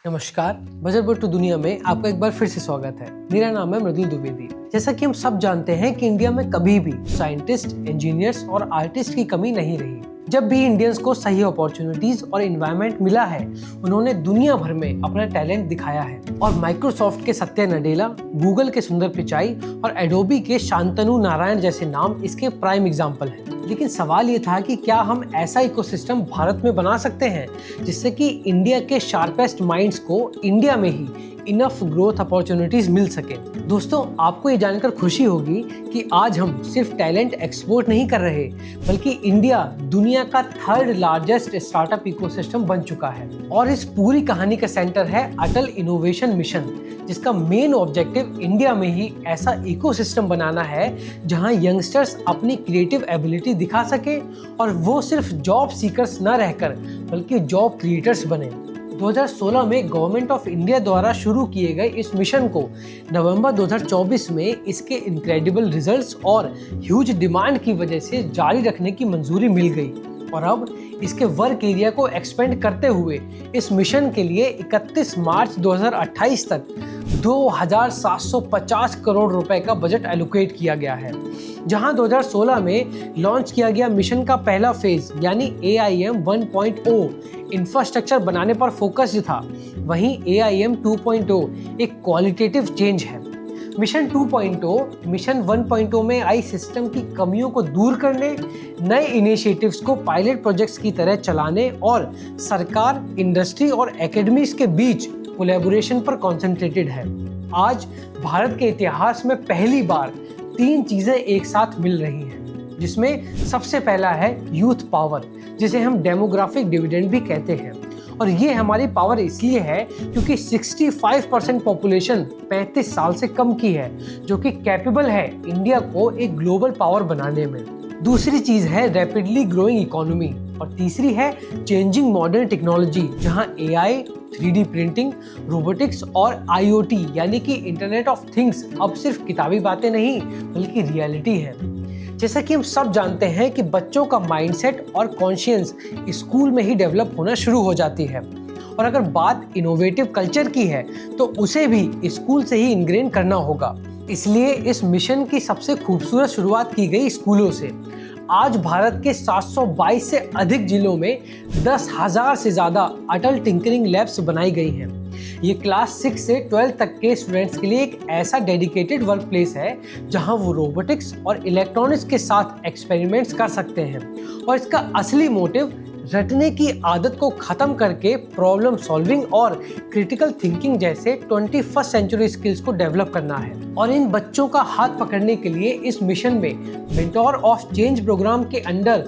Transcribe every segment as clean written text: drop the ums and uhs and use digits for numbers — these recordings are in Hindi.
नमस्कार, बजट बटू दुनिया में आपका एक बार फिर से स्वागत है। मेरा नाम है मृदुल द्विवेदी। जैसा कि हम सब जानते हैं कि इंडिया में कभी भी साइंटिस्ट, इंजीनियर्स और आर्टिस्ट की कमी नहीं रही। जब भी इंडियंस को सही अपॉर्चुनिटीज और एनवायरनमेंट मिला है, उन्होंने दुनिया भर में अपना टैलेंट दिखाया है। और माइक्रोसॉफ्ट के सत्या नडेला, गूगल के सुंदर पिचाई और एडोबी के शांतनु नारायण जैसे नाम इसके प्राइम एग्जाम्पल हैं। लेकिन सवाल ये था कि क्या हम ऐसा इकोसिस्टम भारत में बना सकते हैं जिससे कि इंडिया के शार्पेस्ट माइंड्स को इंडिया में ही इनफ ग्रोथ अपॉर्चुनिटीज मिल सके। दोस्तों, आपको ये जानकर खुशी होगी कि आज हम सिर्फ टैलेंट एक्सपोर्ट नहीं कर रहे, बल्कि इंडिया दुनिया का थर्ड लार्जेस्ट स्टार्टअप इकोसिस्टम बन चुका है। और इस पूरी कहानी का सेंटर है अटल इनोवेशन मिशन, जिसका मेन ऑब्जेक्टिव इंडिया में ही ऐसा इकोसिस्टम बनाना है जहां यंगस्टर्स अपनी क्रिएटिव एबिलिटी दिखा सके और वो सिर्फ जॉब सीकर्स न रहकर बल्कि जॉब क्रिएटर्स बने। 2016 में गवर्नमेंट ऑफ इंडिया द्वारा शुरू किए गए इस मिशन को नवंबर 2024 में इसके इनक्रेडिबल रिजल्ट्स और ह्यूज डिमांड की वजह से जारी रखने की मंजूरी मिल गई। और अब इसके वर्क एरिया को एक्सपेंड करते हुए इस मिशन के लिए 31 मार्च 2028 तक 2750 करोड़ रुपए का बजट एलोकेट किया गया है। जहां 2016 में लॉन्च किया गया मिशन का पहला फेज यानी AIM 1.0 इंफ्रास्ट्रक्चर बनाने पर फोकस्ड था, वहीं AIM 2.0 एक क्वालिटेटिव चेंज है। मिशन 2.0 मिशन 1.0 में आई सिस्टम की कमियों को दूर करने, नए इनिशिएटिव्स को पायलट प्रोजेक्ट्स की तरह चलाने और सरकार, इंडस्ट्री और एकेडमीज के बीच कोलैबोरेशन पर कॉन्सेंट्रेटेड है। आज भारत के इतिहास में पहली बार 3 चीजें एक साथ मिल रही हैं, जिसमें सबसे पहला है यूथ पावर, जिसे हम डेमोग्राफिक डिविडेंड भी कहते हैं। और ये हमारी पावर इसलिए है क्योंकि 65% पॉपुलेशन 35 साल से कम की है, जो कि कैपेबल है इंडिया को एक ग्लोबल पावर बनाने में। दूसरी चीज है रैपिडली ग्रोइंग इकोनॉमी और तीसरी है चेंजिंग मॉडर्न टेक्नोलॉजी, जहां AI, 3D प्रिंटिंग, रोबोटिक्स और IoT यानी कि इंटरनेट ऑफ थिंग्स अब सिर्फ किताबी बातें नहीं बल्कि रियलिटी है। जैसा कि हम सब जानते हैं कि बच्चों का माइंडसेट और कॉन्शियंस स्कूल में ही डेवलप होना शुरू हो जाती है, और अगर बात इनोवेटिव कल्चर की है तो उसे भी स्कूल से ही इनग्रेन करना होगा। इसलिए इस मिशन की सबसे खूबसूरत शुरुआत की गई स्कूलों से। आज भारत के 722 से अधिक जिलों में 10,000 से ज्यादा अटल टिंकरिंग लैब्स बनाई गई हैं। ये क्लास 6 से 12 तक के स्टूडेंट्स के लिए एक ऐसा डेडिकेटेड वर्क प्लेस है जहां वो रोबोटिक्स और इलेक्ट्रॉनिक्स के साथ एक्सपेरिमेंट्स कर सकते हैं। और इसका असली मोटिव रटने की आदत को खत्म करके प्रॉब्लम सॉल्विंग और क्रिटिकल थिंकिंग जैसे 21st सेंचुरी स्किल्स को डेवलप करना है। और इन बच्चों का हाथ पकड़ने के लिए इस मिशन में मेंटोर ऑफ चेंज प्रोग्राम के अंडर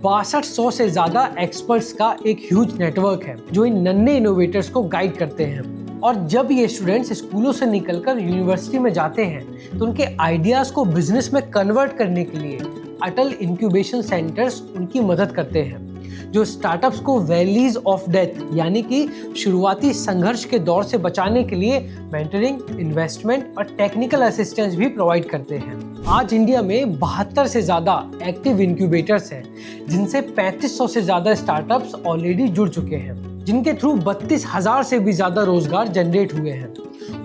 6200 से ज्यादा एक्सपर्ट्स का एक ह्यूज नेटवर्क है, जो इन नन्हे इनोवेटर्स को गाइड करते हैं। और जब ये स्टूडेंट्स स्कूलों से निकलकर यूनिवर्सिटी में जाते हैं तो उनके आइडियाज को बिजनेस में कन्वर्ट करने के लिए अटल इंक्यूबेशन सेंटर्स उनकी मदद करते हैं, जो स्टार्टअप्स को वैलीज ऑफ डेथ यानी कि शुरुआती संघर्ष के दौर से बचाने के लिए मेंटरिंग, इन्वेस्टमेंट और टेक्निकल असिस्टेंस भी प्रोवाइड करते हैं। आज इंडिया में 72 से ज्यादा एक्टिव इंक्यूबेटर्स हैं, जिनसे 3500 से ज्यादा स्टार्टअप्स ऑलरेडी जुड़ चुके हैं, जिनके थ्रू 32,000 से भी ज्यादा रोजगार जनरेट हुए हैं।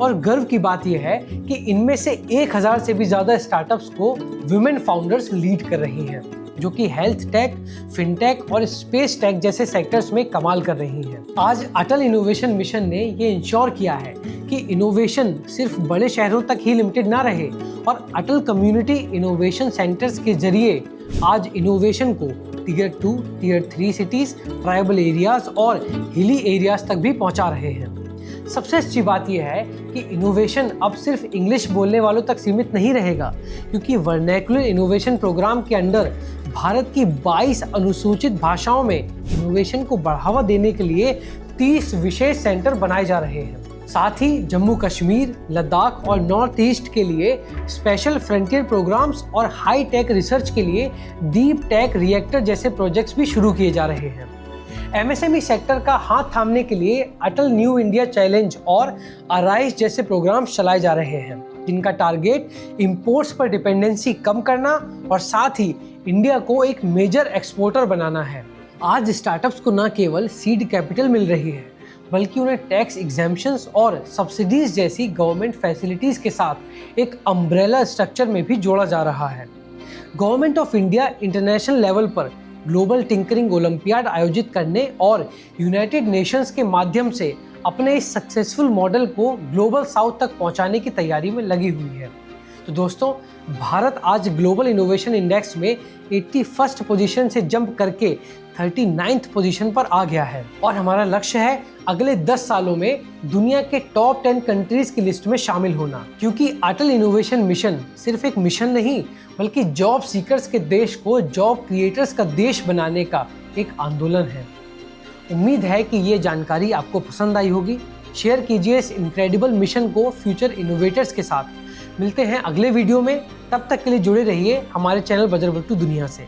और गर्व की बात यह है कि इनमें से 1000 से भी ज्यादा स्टार्टअप्स को वुमेन फाउंडर्स लीड कर रही हैं, जो कि हेल्थ टेक, फिनटेक और स्पेस टेक जैसे सेक्टर्स में कमाल कर रही हैं। आज अटल इनोवेशन मिशन ने ये इंश्योर किया है कि इनोवेशन सिर्फ बड़े शहरों तक ही लिमिटेड ना रहे, और अटल कम्युनिटी इनोवेशन सेंटर्स के जरिए आज इनोवेशन को tier 2, tier 3 cities, tribal areas और हिली एरियाज तक भी पहुंचा रहे हैं। सबसे अच्छी बात यह है कि इनोवेशन अब सिर्फ इंग्लिश बोलने वालों तक सीमित नहीं रहेगा, क्योंकि वर्नैकुलर इनोवेशन प्रोग्राम के अंडर भारत की 22 अनुसूचित भाषाओं में इनोवेशन को बढ़ावा देने के लिए 30 विशेष सेंटर बनाए जा रहे हैं। साथ ही जम्मू कश्मीर, लद्दाख और नॉर्थ ईस्ट के लिए स्पेशल फ्रंटियर प्रोग्राम्स और हाई टेक रिसर्च के लिए डीप टेक रिएक्टर जैसे प्रोजेक्ट्स भी शुरू किए जा रहे हैं। MSME सेक्टर का हाथ थामने के लिए अटल न्यू इंडिया चैलेंज और अराइज जैसे प्रोग्राम्स चलाए जा रहे हैं, जिनका टारगेट इंपोर्ट्स पर डिपेंडेंसी कम करना और साथ ही इंडिया को एक मेजर एक्सपोर्टर बनाना है। आज स्टार्टअप्स को न केवल सीड कैपिटल मिल रही है, बल्कि उन्हें टैक्स एग्जेम्पशंस और सब्सिडीज जैसी गवर्नमेंट फैसिलिटीज के साथ एक अम्ब्रेला स्ट्रक्चर में भी जोड़ा जा रहा है। Government of India international level पर ग्लोबल टिंकरिंग ओलंपियाड आयोजित करने और यूनाइटेड नेशंस के माध्यम से अपने इस सक्सेसफुल मॉडल को ग्लोबल साउथ तक पहुंचाने की तैयारी में लगी हुई है। तो दोस्तों, भारत आज ग्लोबल इनोवेशन इंडेक्स में 81st पोजीशन से जंप करके 39th पोजीशन पर आ गया है और हमारा लक्ष्य है अगले 10 सालों में दुनिया के टॉप 10 कंट्रीज की लिस्ट में शामिल होना, क्योंकि अटल इनोवेशन मिशन सिर्फ एक मिशन नहीं बल्कि जॉब सीकर्स के देश को जॉब क्रिएटर्स का देश बनाने का एक आंदोलन है। उम्मीद है कि ये जानकारी आपको पसंद आई होगी। शेयर कीजिए इस इनक्रेडिबल मिशन को फ्यूचर इनोवेटर्स के साथ। मिलते हैं अगले वीडियो में, तब तक के लिए जुड़े रहिए हमारे चैनल बजरबट्टू दुनिया से।